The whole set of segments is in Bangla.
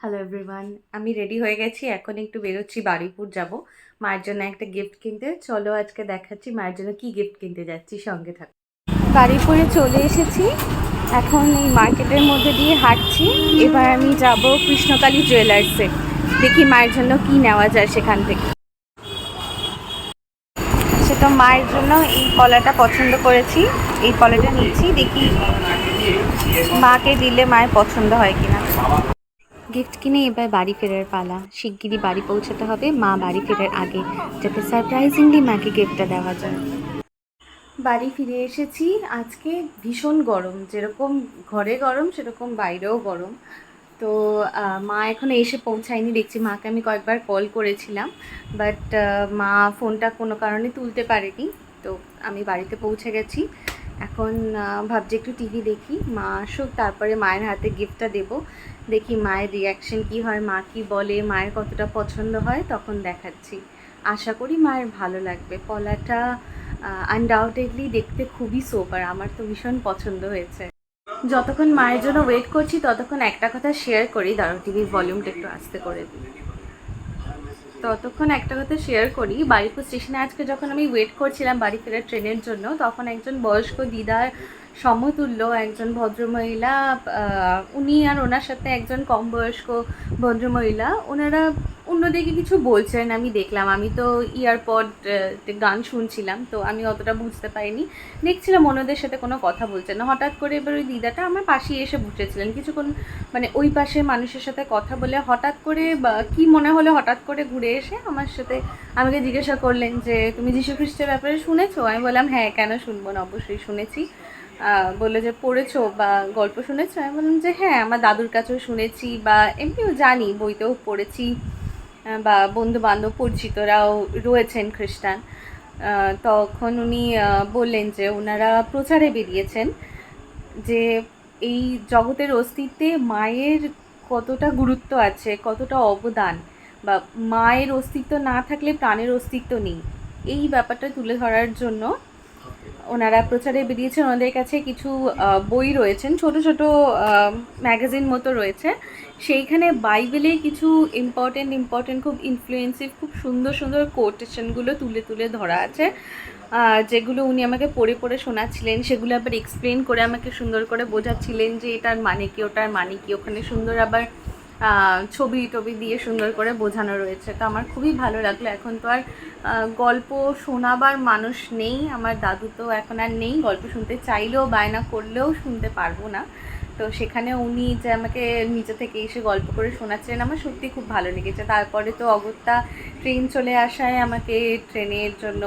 হ্যালো এভরিওয়ান, আমি রেডি হয়ে গেছি। এখন একটু বেরোচ্ছি, বারুইপুর যাব মায়ের জন্য একটা গিফট কিনতে। চলো আজকে দেখাচ্ছি মায়ের জন্য কি গিফট কিনতে যাচ্ছি, সঙ্গে থাকো। বারুইপুরে চলে এসেছি, এখন এই মার্কেটের মধ্যে দিয়ে হাঁটছি। এবার আমি যাব কৃষ্ণকালী জুয়েলার্সে, দেখি মায়ের জন্য কি নেওয়া যায় সেখান থেকে। সেটা মায়ের জন্য এই পলাটা পছন্দ করেছি, এই পলাটা নিচ্ছি, দেখি মাকে দিলে মায়ের পছন্দ হয় কিনা। গিফট কিনে এবার বাড়ি ফেরার পালা। শিগগিরই বাড়ি পৌঁছাতে হবে মা বাড়ি ফেরার আগে, যাতে সারপ্রাইজিংলি মাকে গিফটটা দেওয়া যায়। বাড়ি ফিরে এসেছি। আজকে ভীষণ গরম, যেরকম ঘরে গরম সেরকম বাইরেও গরম। তো মা এখনো এসে পৌঁছায়নি, দেখছি মাকে আমি কয়েকবার কল করেছিলাম, বাট মা ফোনটা কোনো কারণে তুলতে পারেনি। তো আমি বাড়িতে পৌঁছে গেছি। এখন ভাবছি একটু টিভি দেখি, মা আসুক তারপরে মায়ের হাতে গিফটটা দেব। দেখি মায়ের রিয়াকশন কি হয়, মা কি বলে, মায়ের কতটা পছন্দ হয়, তখন দেখাচ্ছি। আশা করি মায়ের ভালো লাগবে। পলাটা আনডাউটেডলি দেখতে খুবই সোবার, আমার তো ভীষণ পছন্দ হয়েছে। যতক্ষণ মায়ের জন্য ওয়েট করছি ততক্ষণ একটা কথা শেয়ার করি। দাঁড়াও, টিভির ভলিউমটা একটু আস্তে করে দিই। ততক্ষণ একটা কথা শেয়ার করি, বারুইপুর স্টেশনে আজকে যখন আমি ওয়েট করছিলাম বাড়ি ফেরার ট্রেনের জন্য, তখন একজন বয়স্ক দিদার সমতুল্য একজন ভদ্রমহিলা, উনি আর ওনার সাথে একজন কম বয়স্ক ভদ্রমহিলা, ওনারা অন্যদিকে কিছু বলছেন আমি দেখলাম। আমি তো ইয়ারপড গান শুনছিলাম, তো আমি অতটা বুঝতে পারিনি। দেখছিলাম ওনাদের সাথে কোনো কথা বলছেন না। হঠাৎ করে এবার ওই দিদাটা আমার পাশেই এসে বসেছিলেন কিছুক্ষণ, মানে ওই পাশে মানুষের সাথে কথা বলে হঠাৎ করে কি মনে হলো, হঠাৎ করে ঘুরে এসে আমার সাথে আমাকে জিজ্ঞাসা করলেন যে তুমি যীশু খ্রিস্টের ব্যাপারে শুনেছো? আমি বললাম হ্যাঁ, কেন শুনবো না, অবশ্যই শুনেছি। বললো যে পড়েছো বা গল্প শুনেছো? আমি বললাম যে হ্যাঁ, আমার দাদুর কাছেও শুনেছি বা এমনিও জানি, বইতেও পড়েছি, বা বন্ধু বান্ধব পরিচিতরাও রয়েছেন খ্রিস্টান। তখন উনি বললেন যে ওনারা প্রচারে বেরিয়েছেন যে এই জগতের অস্তিত্বে মায়ের কতটা গুরুত্ব আছে, কতটা অবদান, বা মায়ের অস্তিত্ব না থাকলে প্রাণের অস্তিত্ব নেই, এই ব্যাপারটা তুলে ধরার জন্য ওনারা প্রচারে বেরিয়েছেন। ওনাদের কাছে কিছু বই রয়েছেন, ছোট ছোট ম্যাগাজিন মতো রয়েছে, সেইখানে বাইবেলে কিছু ইম্পর্টেন্ট খুব ইনফ্লুয়েন্সিভ খুব সুন্দর সুন্দর কোটেশনগুলো তুলে তুলে ধরা আছে, যেগুলো উনি আমাকে পড়ে পড়ে শোনাচ্ছিলেন। সেগুলো আবার এক্সপ্লেন করে আমাকে সুন্দর করে বোঝাচ্ছিলেন যে এটার মানে কি, ওটার মানে কি। ওখানে সুন্দর আবার ছবি টবি দিয়ে সুন্দর করে বোঝানো রয়েছে। তো আমার খুবই ভালো লাগলো। এখন তো আর গল্প শোনাবার মানুষ নেই, আমার দাদু তো এখন আর নেই, গল্প শুনতে চাইলেও বায়না করলেও শুনতে পারবো না। তো সেখানে উনি যে আমাকে নিচে থেকে এসে গল্প করে শোনাচ্ছিলেন, আমার সত্যি খুব ভালো লেগেছে। তারপরে তো অগত্যা ট্রেন চলে আসায় আমাকে ট্রেনের জন্য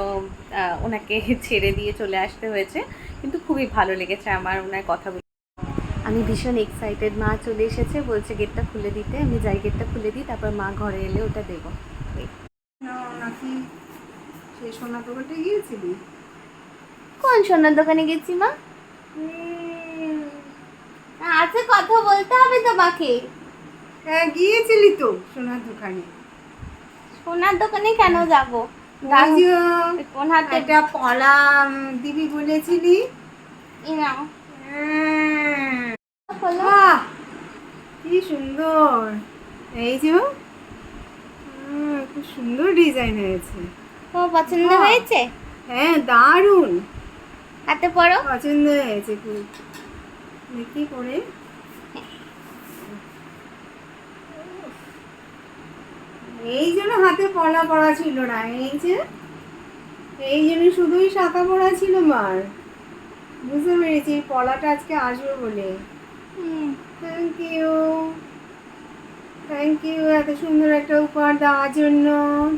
ওনাকে ছেড়ে দিয়ে চলে আসতে হয়েছে, কিন্তু খুবই ভালো লেগেছে আমার ওনার কথাগুলো। আমি ভীষণ এক্সাইটেড। মা চলে এসেছে, বলছে গেটটা খুলে দিতে। আমি যাই, গেটটা খুলে দিই, তারপর মা ঘরে এলে ওটা দেবো। নাকি সেই সোনার দোকানটা গিয়েছিলি? কোন সোনার দোকানে গেছি মা? আচ্ছা, কথা বলতে হবে তোমাকে। হ্যাঁ, গিয়েছিলি তো সোনার দোকানে। সোনার দোকানে কেন যাব? কোন হাতে? একটা পলা দিবি বলেছিলি। এই নাও। বাহ, কি সুন্দর! এই যে খুব সুন্দর ডিজাইন হয়েছে। তোমার পছন্দ হয়েছে? হ্যাঁ, দারুণ হাতে পড়ো। পছন্দ হয়েছে খুব। দেখি করে এই জন্য হাতে পলা পড়া ছিল না, এই জন্য শুধুই শাখা পড়া ছিল মার। বুঝতে পেরেছি পলাটা আজকে আসবে বলে। থ্যাংক ইউ, থ্যাংক ইউ এত সুন্দর একটা উপহার দেওয়ার জন্য।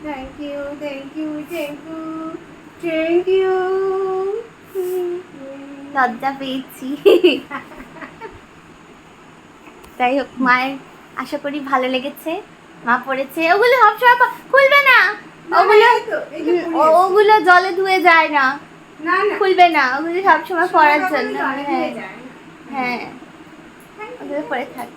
Thank you, thank you, thank you, thank you. লজ্জা পেয়েছি। যাই হোক, মায়ের আশা করি ভালো লেগেছে। মা পড়েছে। ওগুলো সবসময় খুলবে না, ওগুলো জলে ধুয়ে যায় না, খুলবে না, ওগুলো সবসময় পড়ার জন্য। হ্যাঁ হ্যাঁ, ওগুলো পরে থাক।